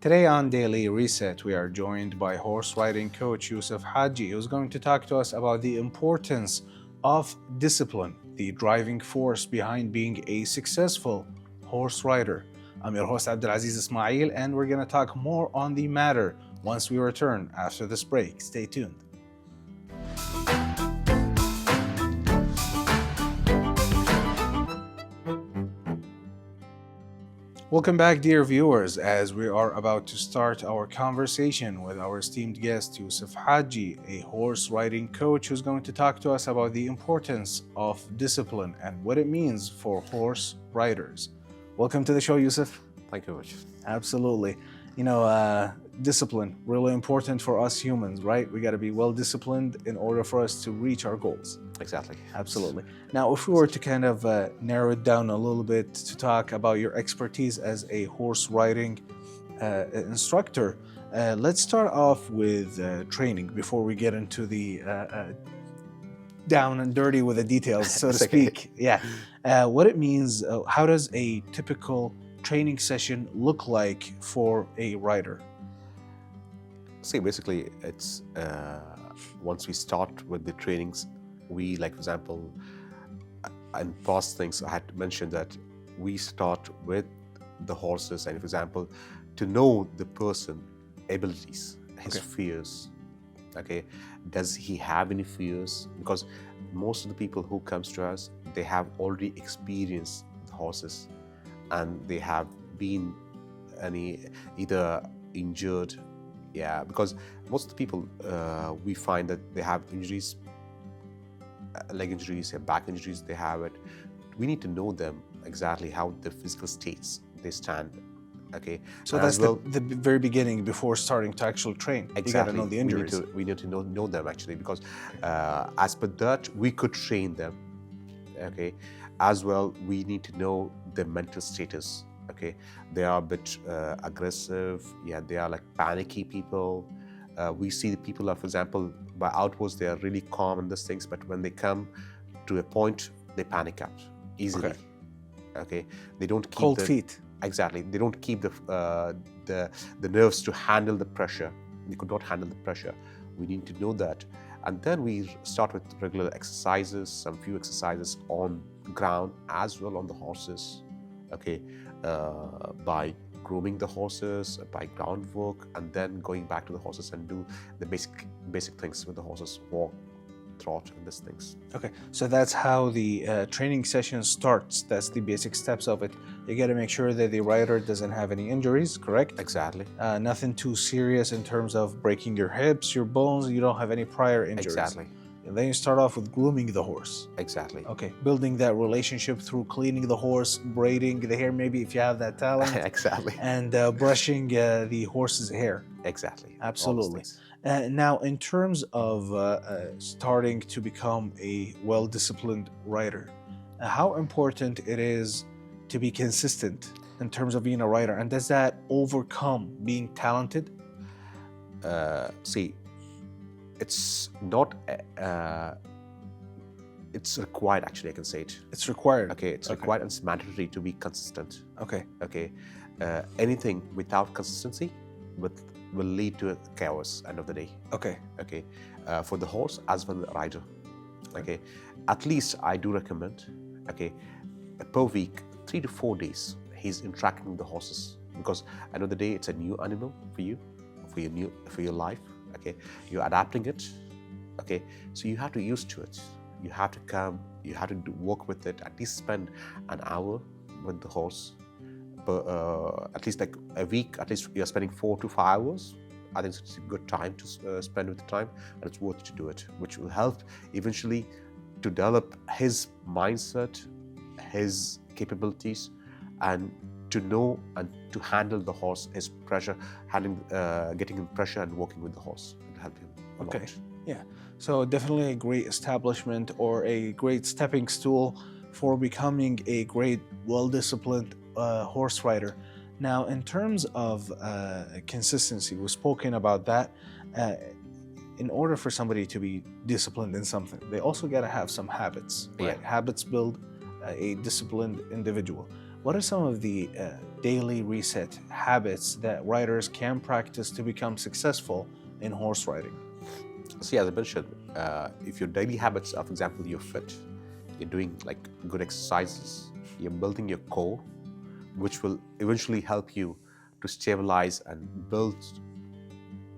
Today on Daily Reset, we are joined by horse riding coach Yousef Hajee, who's going to talk to us about the importance of discipline, the driving force behind being a successful horse rider. I'm your host Abdulaziz Ismail, and we're going to talk more on the matter once we return after this break. Stay tuned. Welcome back, dear viewers, as we are about to start our conversation with our esteemed guest, Yousef Hajee, a horse riding coach who's going to talk to us about the importance of discipline and what it means for horse riders. Welcome to the show, Yousef. Thank you very much. Absolutely. Discipline, really important for us humans, right? We got to be well disciplined in order for us to reach our goals. Exactly. Absolutely. Now, if we were to kind of narrow it down a little bit to talk about your expertise as a horse riding instructor, let's start off with training before we get into the down and dirty with the details, so to speak. Yeah. What it means, how does a typical training session look like for a rider? See, basically, it's once we start with the trainings, we, like, for example, in past things, I had to mention that we start with the horses and, for example, to know the person abilities, his fears. Okay, does he have any fears? Because most of the people who comes to us, they have already experienced the horses and they have been either injured. Yeah, because most of the people, we find that they have injuries, leg injuries, back injuries, they have it. We need to know them exactly how the physical states they stand. Okay, so that's the very beginning before starting to actually train. Exactly. You got to know the injuries. We need to know them actually, because as per that we could train them. Okay, as well we need to know the mental status. Okay, they are a bit aggressive. Yeah, they are like panicky people. We see the people are, for example, by outwards they are really calm and these things, but when they come to a point, they panic out easily. Okay, they don't keep cold feet. Exactly, they don't keep the nerves to handle the pressure. They could not handle the pressure. We need to know that, and then we start with regular exercises, some few exercises on ground as well on the horses. Okay, by grooming the horses, by groundwork, and then going back to the horses and do the basic things with the horses: walk, trot, and these things. Okay, so that's how the training session starts. That's the basic steps of it. You got to make sure that the rider doesn't have any injuries, correct? Exactly. Nothing too serious in terms of breaking your hips, your bones. You don't have any prior injuries. Exactly. And then you start off with grooming the horse. Exactly. Okay, building that relationship through cleaning the horse, braiding the hair, maybe if you have that talent. Exactly. And brushing the horse's hair. Exactly. Absolutely. Now, in terms of starting to become a well-disciplined rider, how important it is to be consistent in terms of being a rider, and does that overcome being talented? See, it's not. It's required, actually. I can say it. It's required. Okay, it's required and it's mandatory to be consistent. Okay. Okay. Anything without consistency will lead to chaos end of the day. Okay. Okay. For the horse as well as the rider. Okay. At least I do recommend. Okay. Per week, 3 to 4 days, he's interacting with the horses, because end of the day it's a new animal for you, for your life. Okay. You're adapting it. Okay. So you have to use to it. You have to come. You have to work with it. At least spend an hour with the horse. But at least like a week, at least you're spending 4 to 5 hours. I think it's a good time to spend with the time, and it's worth to do it, which will help eventually to develop his mindset, his capabilities, and to know and to handle the horse, his pressure, getting him pressure and working with the horse. It'll help him a lot. Yeah. So definitely a great establishment or a great stepping stool for becoming a great, well-disciplined horse rider. Now, in terms of consistency, we've spoken about that. In order for somebody to be disciplined in something, they also got to have some habits, right? Yeah. Habits build a disciplined individual. What are some of the daily reset habits that riders can practice to become successful in horse riding? See, as I mentioned, if your daily habits are, for example, you're fit, you're doing like good exercises, you're building your core, which will eventually help you to stabilize and build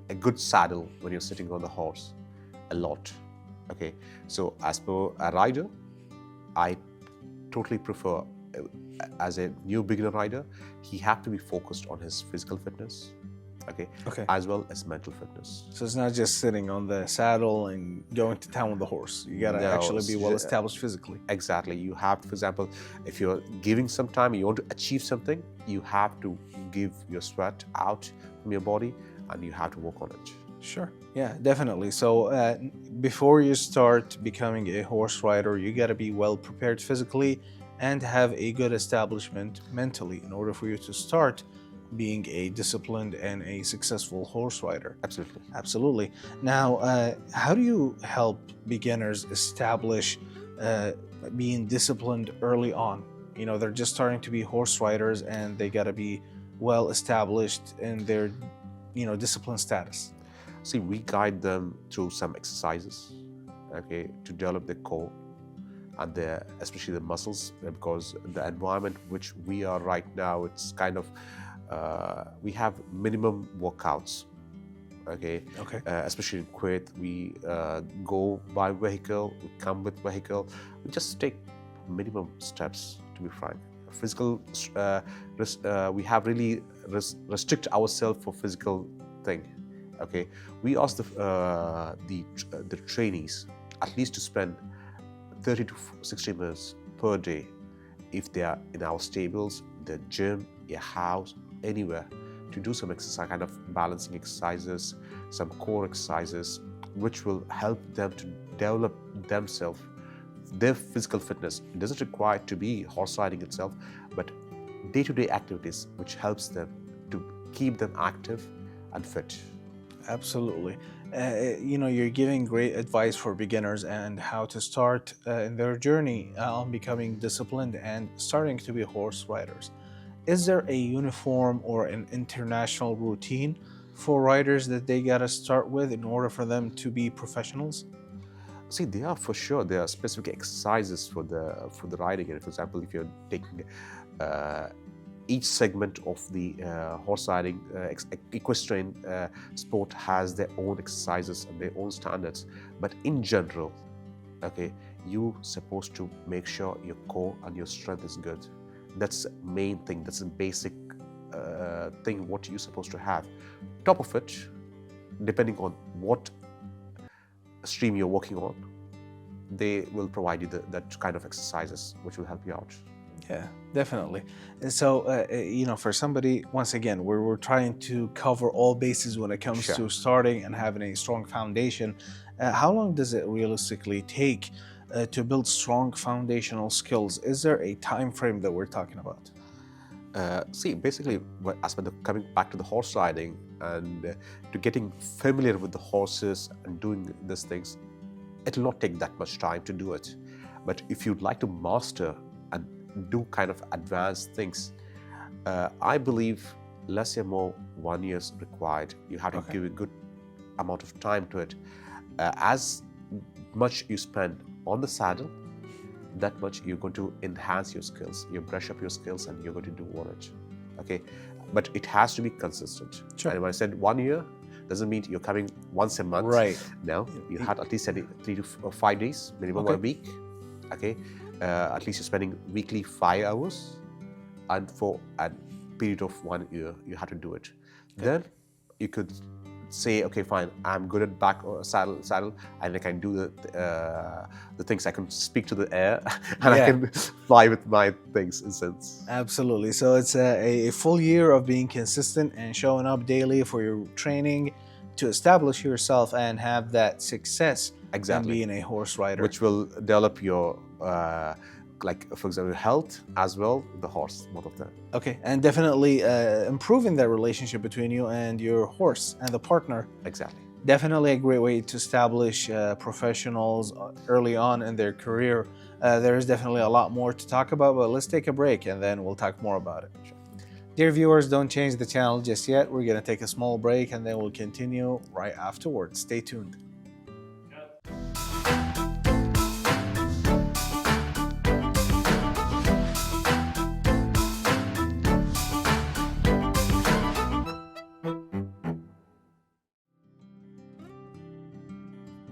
a good saddle when you're sitting on the horse a lot. Okay, so as per a rider, I totally prefer, as a new beginner rider, he have to be focused on his physical fitness, okay, as well as mental fitness. So it's not just sitting on the saddle and going to town with the horse. You gotta actually be well established physically. Exactly. You have to, for example, if you're giving some time, you want to achieve something, you have to give your sweat out from your body and you have to work on it. Sure. Yeah, definitely. So before you start becoming a horse rider, you got to be well prepared physically and have a good establishment mentally in order for you to start being a disciplined and a successful horse rider. Absolutely. Absolutely. Now, how do you help beginners establish being disciplined early on? You know, they're just starting to be horse riders and they got to be well established in their, discipline status. See, we guide them through some exercises, okay, to develop their core and especially the muscles, because the environment which we are right now, it's kind of, we have minimum workouts, okay? Especially in Kuwait, we go by vehicle, we come with vehicle, we just take minimum steps, to be frank. Physical, we have really restrict ourselves for physical thing. Okay, we ask the trainees at least to spend 30 to 60 minutes per day if they are in our stables, the gym, your house, anywhere, to do some exercise, kind of balancing exercises, some core exercises, which will help them to develop themselves, their physical fitness. It doesn't require to be horse riding itself, but day-to-day activities which helps them to keep them active and fit. Absolutely. You're giving great advice for beginners and how to start in their journey on becoming disciplined and starting to be horse riders. Is there a uniform or an international routine for riders that they gotta start with in order for them to be professionals? See, there are for sure. There are specific exercises for the riding. And for example, if you're taking each segment of the horse riding equestrian sport has their own exercises and their own standards. But in general, okay, you're supposed to make sure your core and your strength is good. That's the main thing. That's the basic thing what you're supposed to have. Top of it, depending on what stream you're working on, they will provide you that kind of exercises which will help you out. Yeah, definitely. And so, for somebody, once again, we're trying to cover all bases when it comes to starting and having a strong foundation. How long does it realistically take to build strong foundational skills? Is there a time frame that we're talking about? See, basically, as for coming back to the horse riding and to getting familiar with the horses and doing these things, it will not take that much time to do it. But if you'd like to master and do kind of advanced things, I believe less or more 1 year is required. You have to give a good amount of time to it. As much you spend on the saddle, that much you're going to enhance your skills, you brush up your skills and you're going to do on it. Okay, but it has to be consistent. And when I said 1 year, doesn't mean you're coming once a month. Right. No, you had at least 3 to 5 days, minimum a week. Okay, at least you're spending weekly 5 hours, and for a period of 1 year, you have to do it. Then you could say, okay, fine, I'm good at back or saddle, and I can do the things. I can speak to the air, and I can fly with my things in sense. Absolutely. So it's a full year of being consistent and showing up daily for your training to establish yourself and have that success in being a horse rider, which will develop your like, for example, health as well, the horse, both of them. Okay, and definitely improving that relationship between you and your horse and the partner. Exactly. Definitely a great way to establish professionals early on in their career. There is definitely a lot more to talk about, but let's take a break and then we'll talk more about it. Dear viewers, don't change the channel just yet. We're going to take a small break and then we'll continue right afterwards. Stay tuned.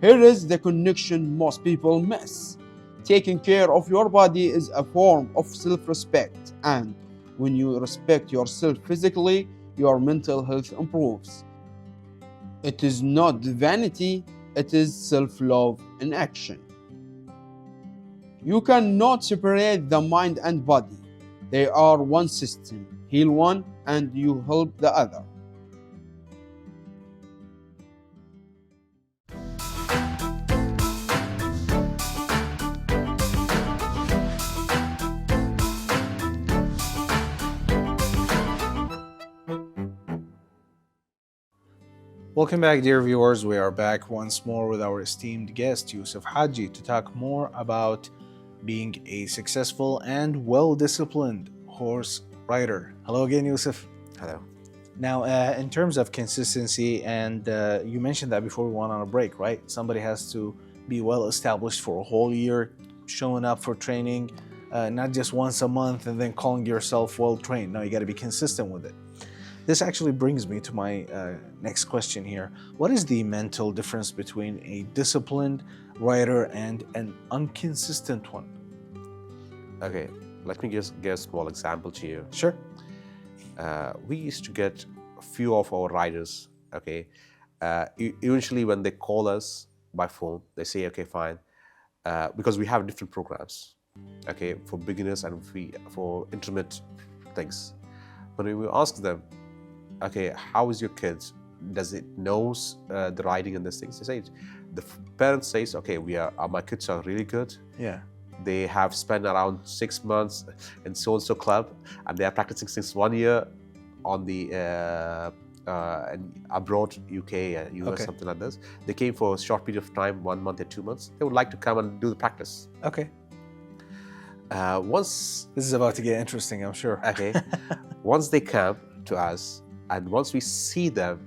Here is the connection most people miss. Taking care of your body is a form of self-respect, and when you respect yourself physically, your mental health improves. It is not vanity, it is self-love in action. You cannot separate the mind and body. They are one system. Heal one and you help the other. Welcome back, dear viewers. We are back once more with our esteemed guest, Yousef Hajee, to talk more about being a successful and well-disciplined horse rider. Hello again, Yousef. Hello. Now, in terms of consistency, and you mentioned that before we went on a break, right? Somebody has to be well-established for a whole year, showing up for training, not just once a month and then calling yourself well-trained. No, you got to be consistent with it. This actually brings me to my next question here. What is the mental difference between a disciplined rider and an inconsistent one? Okay, let me just give a small example to you. Sure. We used to get a few of our riders, okay, eventually when they call us by phone, they say, okay, fine, because we have different programs, okay, for beginners and for intermediate things. But when we ask them, okay, how is your kid? Does it knows the riding and these things? They say, the parent says, okay, my kids are really good. Yeah. They have spent around 6 months in so-and-so club, and they are practicing since 1 year on the abroad, UK, US, Okay. something like this. They came for a short period of time, 1 month or 2 months. They would like to come and do the practice. Okay. Once This is about to get interesting, I'm sure. Okay. Once they come to us, and once we see them,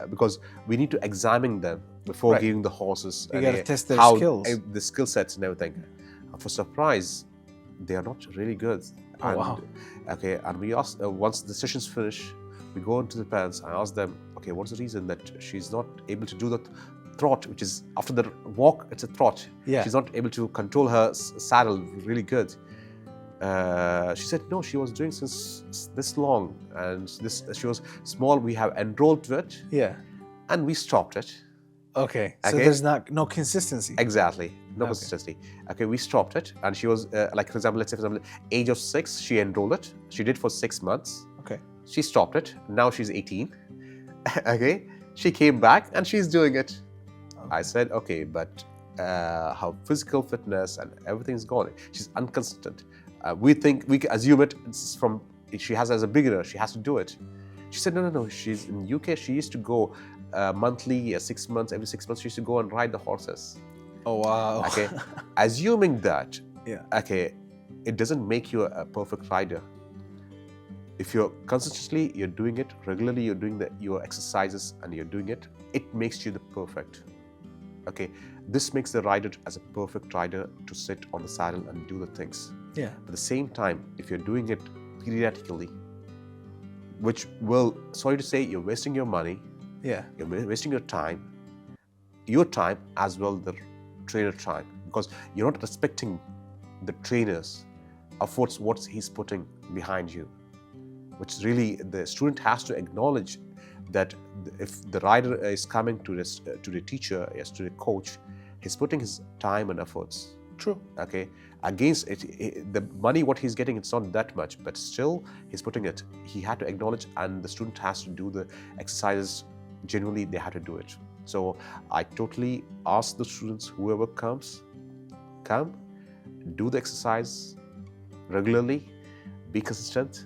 because we need to examine them before Right. giving the horses. You gotta test their how, skills. The skill sets and everything. For surprise, they are not really good. Oh, wow. Okay, and we ask, once the session's finished, we go into the parents and ask them, okay, what's the reason that she's not able to do that trot, which is after the walk, it's a trot. Yeah. She's not able to control her saddle really good. She said, no, she was doing since this long, and she was small. We have enrolled to it, Yeah. and we stopped it. Okay. So Okay. there's no consistency. Exactly, no Okay. consistency. Okay, we stopped it, and she was like, for example, let's say, for example, age of 6, she enrolled it. She did for 6 months. Okay. She stopped it. Now she's 18. Okay, she came back and she's doing it. I said, okay, but her physical fitness and everything's gone. She's inconsistent. We assume it's from she has as a beginner. She has to do it. She said, no. She's in UK. She used to go monthly, 6 months. Every 6 months, she used to go and ride the horses. Oh, wow. Okay, assuming that. Yeah. Okay, it doesn't make you a perfect rider. If you're consistently, you're doing it regularly, you're doing your exercises, and you're doing it, it makes you the perfect. Okay, this makes the rider as a perfect rider to sit on the saddle and do the things. Yeah. At the same time, if you're doing it periodically, which will, sorry to say, you're wasting your money, Yeah. you're wasting your time as well the trainer time, because you're not respecting the trainers of what he's putting behind you, which really the student has to acknowledge that if the rider is coming to the teacher, yes, to the coach, he's putting his time and efforts. True. Okay, against it, the money what he's getting, it's not that much, but still he's putting it. He had to acknowledge, and the student has to do the exercises. Genuinely, they had to do it. So I totally ask the students, whoever comes, come, do the exercise regularly, be consistent,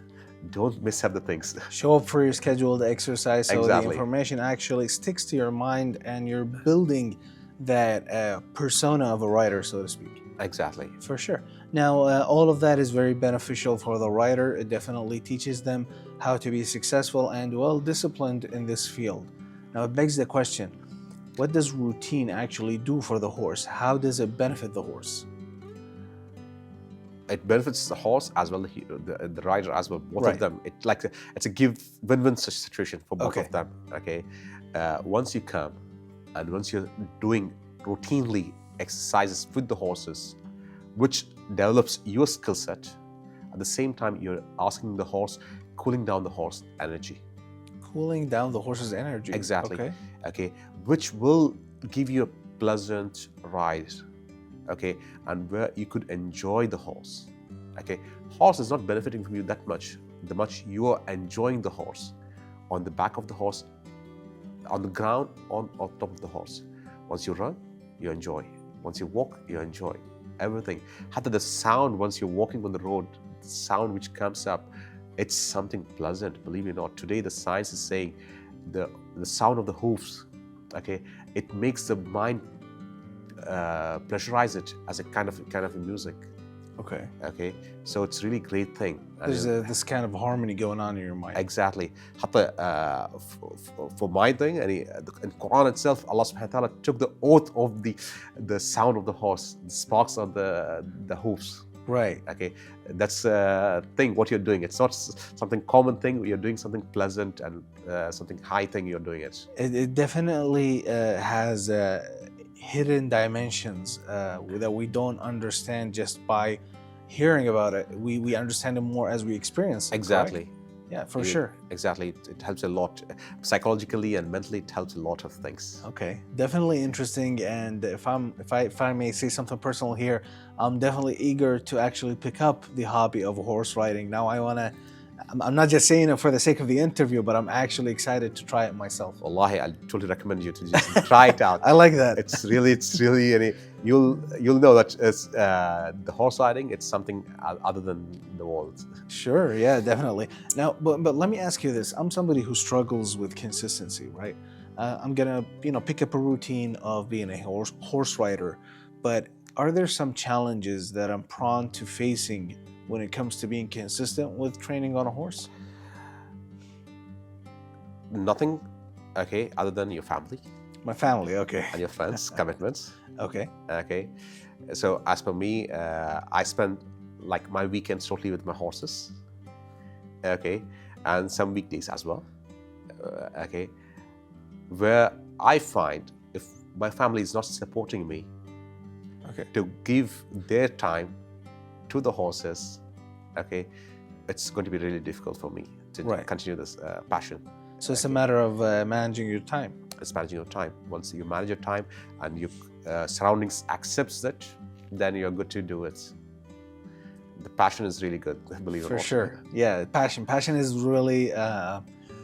don't miss up the things. Show up for your scheduled exercise so Exactly. the information actually sticks to your mind and you're building that persona of a rider, so to speak. Exactly. For sure. Now, all of that is very beneficial for the rider. It definitely teaches them how to be successful and well disciplined in this field. Now, it begs the question, what does routine actually do for the horse? How does it benefit the horse? It benefits the horse as well, the rider as well, both Right. of them. It's a win-win situation for both Okay. of them. Okay, once you come, and once you're doing routinely exercises with the horses, which develops your skill set, at the same time you're asking the horse, cooling down the horse energy. Cooling down the horse's energy. Exactly. Okay. Okay, which will give you a pleasant ride. Okay, and where you could enjoy the horse. Okay, horse is not benefiting from you that much, the much you are enjoying the horse, on the back of the horse, on the ground, on top of the horse. Once you run, you enjoy. Once you walk, you enjoy everything. Hatta the sound, once you're walking on the road, the sound which comes up, it's something pleasant, believe it or not. Today the science is saying the sound of the hoofs, okay, it makes the mind pleasurize it as a kind of a music. Okay. Okay, so it's really great thing. There's this kind of harmony going on in your mind. Exactly. حتى for my thing, in Quran itself, Allah subhanahu wa ta'ala took the oath of the sound of the horse, the sparks of the hoofs. Right. Okay, that's a thing what you're doing. It's not something common thing. You're doing something pleasant and something high thing. You're doing it. It definitely has hidden dimensions that we don't understand just by hearing about it. We understand it more as we experience it. Exactly. Correct? Yeah, for sure. Exactly. It helps a lot. Psychologically and mentally, it helps a lot of things. Okay, definitely interesting. And if I may say something personal here, I'm definitely eager to actually pick up the hobby of horse riding. Now I'm not just saying it for the sake of the interview, but I'm actually excited to try it myself. Wallahi, I totally recommend you to just try it out. I like that. It's really, you'll know that the horse riding, it's something other than the world. Sure, yeah, definitely. Now, but let me ask you this. I'm somebody who struggles with consistency, right? I'm gonna, pick up a routine of being a horse rider, but are there some challenges that I'm prone to facing when it comes to being consistent with training on a horse? Nothing, okay, other than your family. My family, okay. And your friends, commitments. Okay. Okay, so as per me, I spend like my weekends totally with my horses. Okay, and some weekdays as well. Okay, where I find if my family is not supporting me, Okay. to give their time to the horses, okay, it's going to be really difficult for me to Right. continue this passion. So it's a matter of managing your time. It's managing your time. Once you manage your time and your surroundings accepts that, then you're good to do it. The passion is really good, believe it or For not. sure. Yeah, passion. Passion is really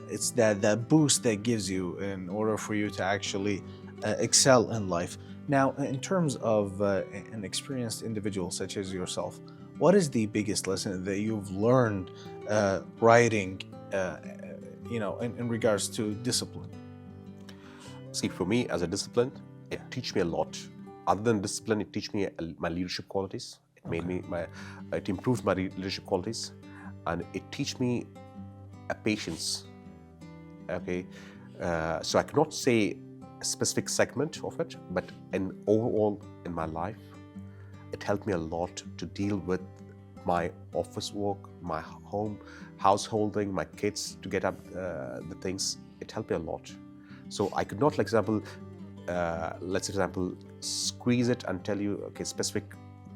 it's that boost that gives you in order for you to actually excel in life. Now, in terms of an experienced individual such as yourself, what is the biggest lesson that you've learned riding, in regards to discipline? See, for me, as a discipline, it teach me a lot. Other than discipline, it teach me my leadership qualities. It made me it improved my leadership qualities, and it teach me a patience. Okay, so I cannot say a specific segment of it, but overall in my life, it helped me a lot to deal with my office work, my home, householding, my kids, to get up the things. It helped me a lot. So I could not, for example, let's example, squeeze it and tell you, okay, specific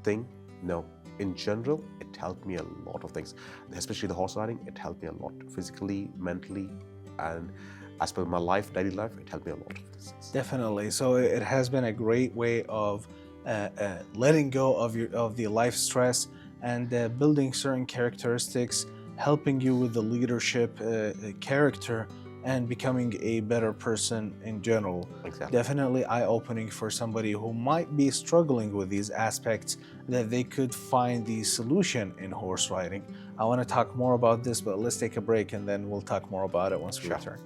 thing. No, in general, it helped me a lot of things, especially the horse riding. It helped me a lot physically, mentally, and as per my life, daily life, it helped me a lot. Definitely. So it has been a great way of letting go of the life stress and building certain characteristics, helping you with the leadership character, and becoming a better person in general. Exactly. Definitely eye-opening for somebody who might be struggling with these aspects, that they could find the solution in horse riding. I want to talk more about this, but let's take a break and then we'll talk more about it once we Sure. return.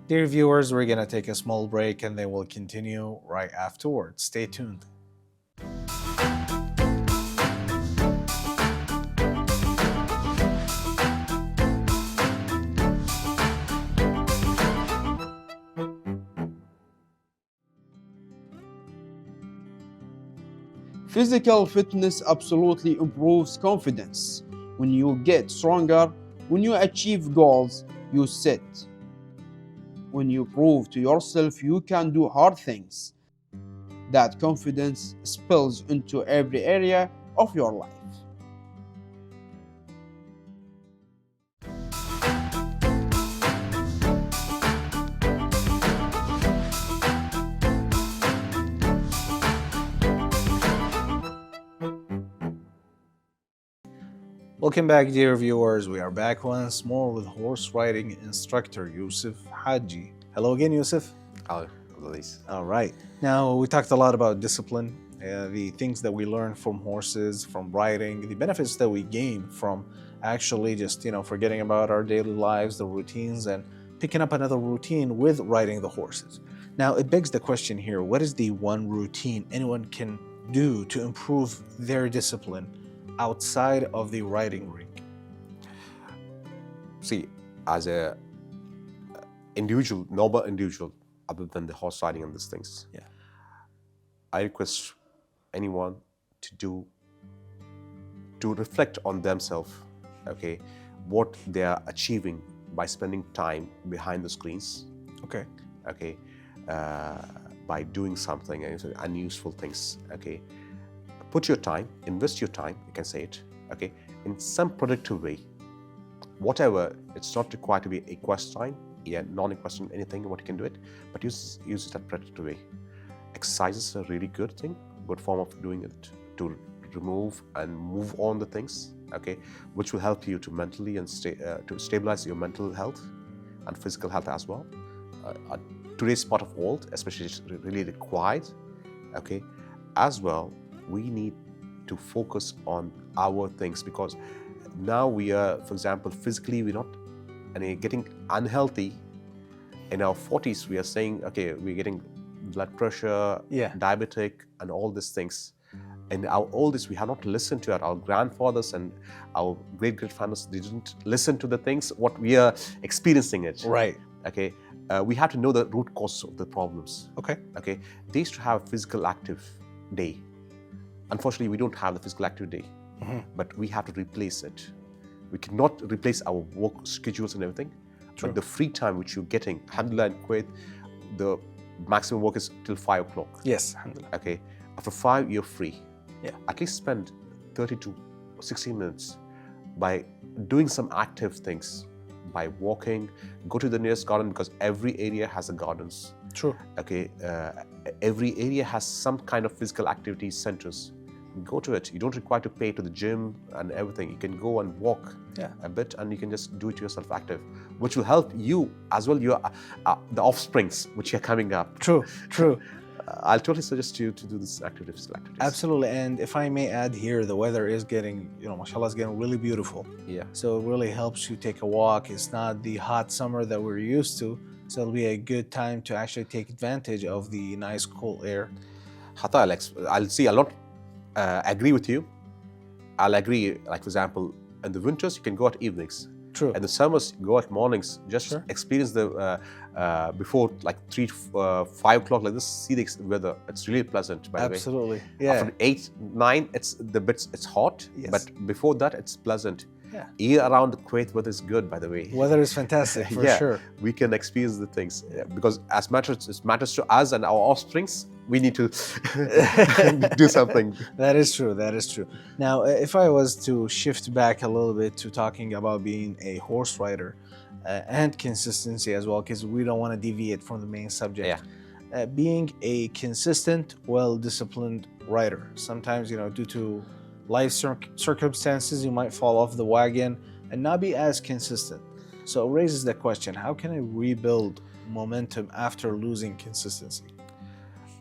Dear viewers, we're going to take a small break and then we'll continue right afterwards. Stay tuned. Physical fitness absolutely improves confidence. When you get stronger, when you achieve goals you set, when you prove to yourself you can do hard things, that confidence spills into every area of your life. Welcome back, dear viewers. We are back once more with horse riding instructor Yousef Hajee. Hello again, Yousef. Hello, Abdulaziz. All right. Now, we talked a lot about discipline, the things that we learn from horses, from riding, the benefits that we gain from actually just, forgetting about our daily lives, the routines, and picking up another routine with riding the horses. Now, it begs the question here, what is the one routine anyone can do to improve their discipline outside of the riding ring? See, as a individual, normal individual, other than the horse riding and these things, I request anyone to reflect on themselves, okay, what they are achieving by spending time behind the screens, Okay. By doing something unuseful things, okay. Put your time, invest your time, you can say it, okay, in some productive way. Whatever, it's not required to be equestrian, non-equestrian, anything, what you can do it, but use it in a productive way. Exercise is a really good thing, good form of doing it, to remove and move on the things, okay, which will help you to mentally and to stabilize your mental health and physical health as well. Today's part of world, especially, is really required, okay. As well, we need to focus on our things, because now we are, for example, physically we're not getting unhealthy. In our 40s, we are saying, okay, we're getting blood pressure, diabetic, and all these things. In our oldest, we have not listened to our grandfathers and our great-grandfathers. They didn't listen to the things what we are experiencing it. Right. Okay. We have to know the root cause of the problems. Okay. Okay. They used to have a physical active day. Unfortunately, we don't have the physical active day, but we have to replace it. We cannot replace our work schedules and everything. True. But the free time which you're getting, alhamdulillah, in Kuwait, the maximum work is till 5 o'clock. Yes, alhamdulillah. Okay. After 5, you're free. Yeah. At least spend 30 to 60 minutes by doing some active things, by walking, go to the nearest garden, because every area has a gardens. True. Okay. Every area has some kind of physical activity centers. Go to it. You don't require to pay to the gym and everything. You can go and walk a bit, and you can just do it yourself active, which will help you as well, your the offsprings which are coming up. True. I'll totally suggest you to do this activities. Absolutely. And if I may add here, the weather is getting, mashallah, is getting really beautiful. Yeah. So it really helps you take a walk. It's not the hot summer that we're used to. So it'll be a good time to actually take advantage of the nice cool air. Hatta, I'll not agree with you. I'll agree, like for example, in the winters you can go at evenings. True. In the summers you go at mornings. Just experience the before like 3 to 5 o'clock like this. See the weather. It's really pleasant, by the way. Absolutely. Yeah. After 8, 9, it's hot. Yes. But before that, it's pleasant. Yeah. Year around the Kuwait weather is good, by the way. Weather is fantastic for sure. We can experience the things because as much as it matters to us and our offsprings, we need to do something. That is true. Now, if I was to shift back a little bit to talking about being a horse rider and consistency as well, because we don't want to deviate from the main subject. Being a consistent, well-disciplined rider. Sometimes, due to life circumstances, you might fall off the wagon and not be as consistent. So it raises the question, how can I rebuild momentum after losing consistency?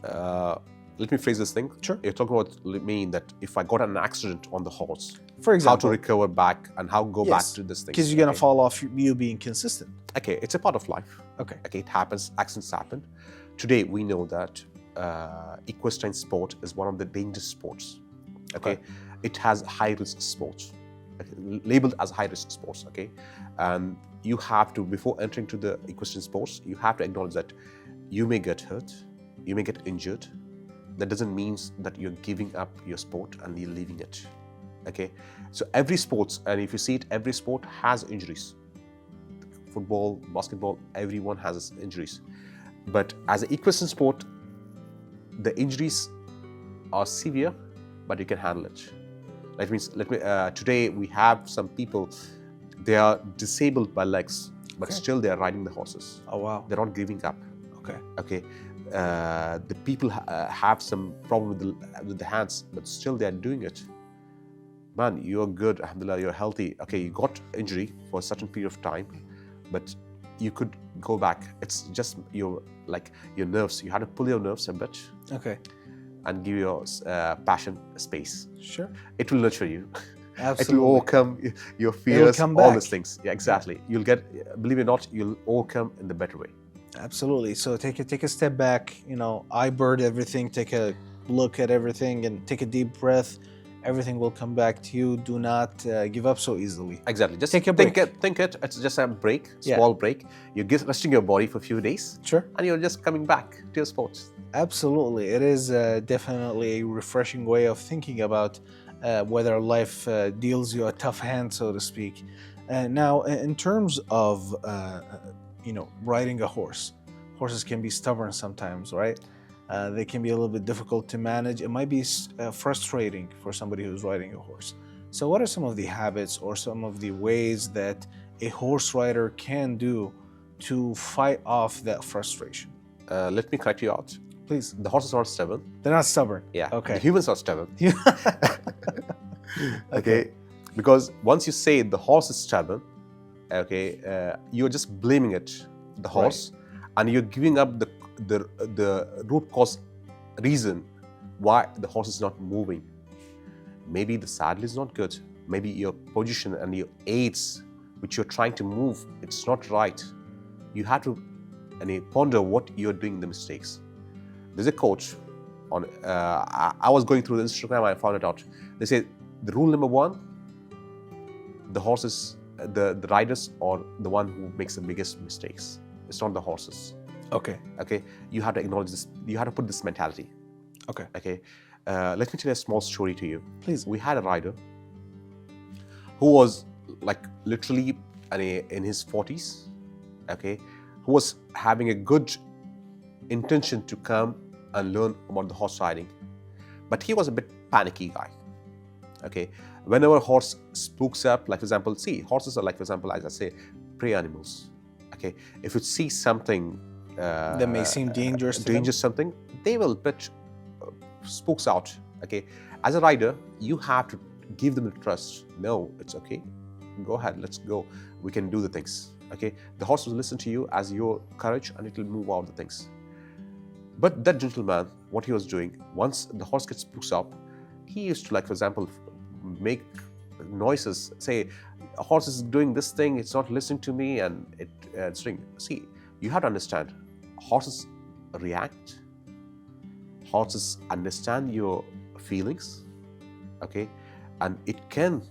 Let me phrase this thing. Sure. You're talking about mean that if I got an accident on the horse, For how example, to recover back and how go back yes, to this thing. because you're gonna Okay. fall off you being consistent. Okay, it's a part of life. Okay. Okay, it happens, accidents happen. Today we know that equestrian sport is one of the dangerous sports. Okay, it has high risk sports, okay, labeled as high risk sports. Okay, and you have to, before entering to the equestrian sports, you have to acknowledge that you may get hurt, you may get injured. That doesn't mean that you're giving up your sport and you're leaving it. Okay, so every sports, and if you see it, every sport has injuries. Football, basketball, everyone has injuries. But as an equestrian sport, the injuries are severe, but you can handle it. That means, today we have some people, they are disabled by legs, but still they are riding the horses. Oh wow. They're not giving up. Okay. Okay. The people have some problem with the hands, but still they are doing it. Man, you're good, alhamdulillah, you're healthy. Okay, you got injury for a certain period of time, but you could go back. It's just your nerves. You have to pull your nerves a bit. Okay. And give your passion space. Sure. It will nurture you. Absolutely. It will overcome your fears, come all back. these things. Yeah, exactly. You'll get, believe it or not, you'll overcome in the better way. Absolutely. So take a step back, eye bird everything, take a look at everything and take a deep breath. Everything will come back to you. Do not give up so easily. Exactly. Just take a break. Think it. It's just a break, small break. You're resting your body for a few days. Sure. And you're just coming back to your sports. Absolutely. It is definitely a refreshing way of thinking about whether life deals you a tough hand, so to speak. Now, in terms of riding a horse, horses can be stubborn sometimes, right? They can be a little bit difficult to manage. It might be frustrating for somebody who's riding a horse. So what are some of the habits or some of the ways that a horse rider can do to fight off that frustration? Let me correct you out. Please. The horses are stubborn. They're not stubborn. Yeah. Okay. The humans are stubborn. Okay. Because once you say the horse is stubborn, okay, you're just blaming it, the horse, and you're giving up the root cause reason why the horse is not moving. Maybe the saddle is not good. Maybe your position and your aids, which you're trying to move, it's not right. You have to ponder what you're doing, the mistakes. There's a coach on. I was going through the Instagram. I found it out. They say the rule number one: the horses, the riders, are the one who makes the biggest mistakes. It's not the horses. Okay. Okay. You have to acknowledge this. You have to put this mentality. Okay. Okay. Let me tell you a small story to you. Please. We had a rider who was literally in his 40s. Okay, who was having a good intention to come and learn about the horse riding, but he was a bit panicky guy. Okay, whenever a horse spooks up, like for example, see, horses are like, for example, as I say, prey animals. Okay, if you see something that may seem dangerous to them. something, they will bit spooks out. Okay, as a rider, you have to give them the trust. No, it's okay. Go ahead, let's go. We can do the things. Okay, the horse will listen to you as your courage, and it will move out the things. But that gentleman, what he was doing, once the horse gets spooked up, he used to, like for example, make noises, say, a horse is doing this thing, it's not listening to me, and it's doing. See, you have to understand, horses react. Horses understand your feelings, okay, and it can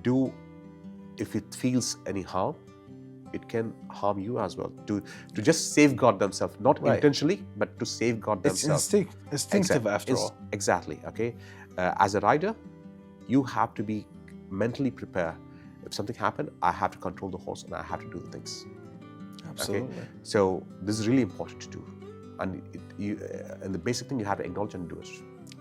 do, if it feels any harm, it can harm you as well. To just safeguard themselves, not intentionally, but to safeguard themselves. It's instinctive after all. Exactly. Okay. As a rider, you have to be mentally prepared. If something happened, I have to control the horse and I have to do the things. Absolutely. Okay? So this is really important to do, and and the basic thing you have to acknowledge and do it.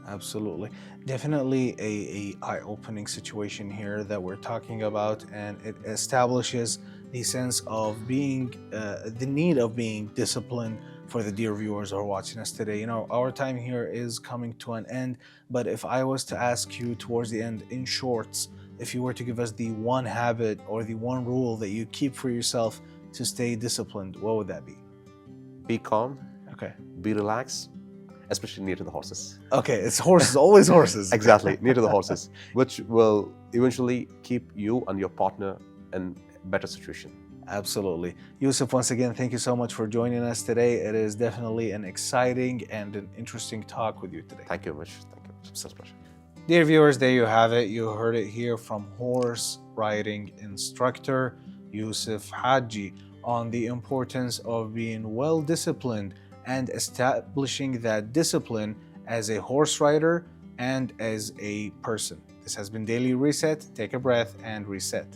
Absolutely. Definitely a eye-opening situation here that we're talking about, and it establishes the sense of being, the need of being disciplined for the dear viewers who are watching us today. You know, our time here is coming to an end, but if I was to ask you towards the end, in shorts, if you were to give us the one habit or the one rule that you keep for yourself to stay disciplined, what would that be? Be calm. Okay. Be relaxed. especially near to the horses. Okay, it's horses, always horses. Exactly, near to the horses, which will eventually keep you and your partner in a better situation. Absolutely. Yousef, once again, thank you so much for joining us today. It is definitely an exciting and an interesting talk with you today. Thank you very much. Thank you very much. It's such a pleasure. Dear viewers, there you have it. You heard it here from horse riding instructor Yousef Hajee on the importance of being well disciplined and establishing that discipline as a horse rider and as a person. This has been Daily Reset. Take a breath and reset.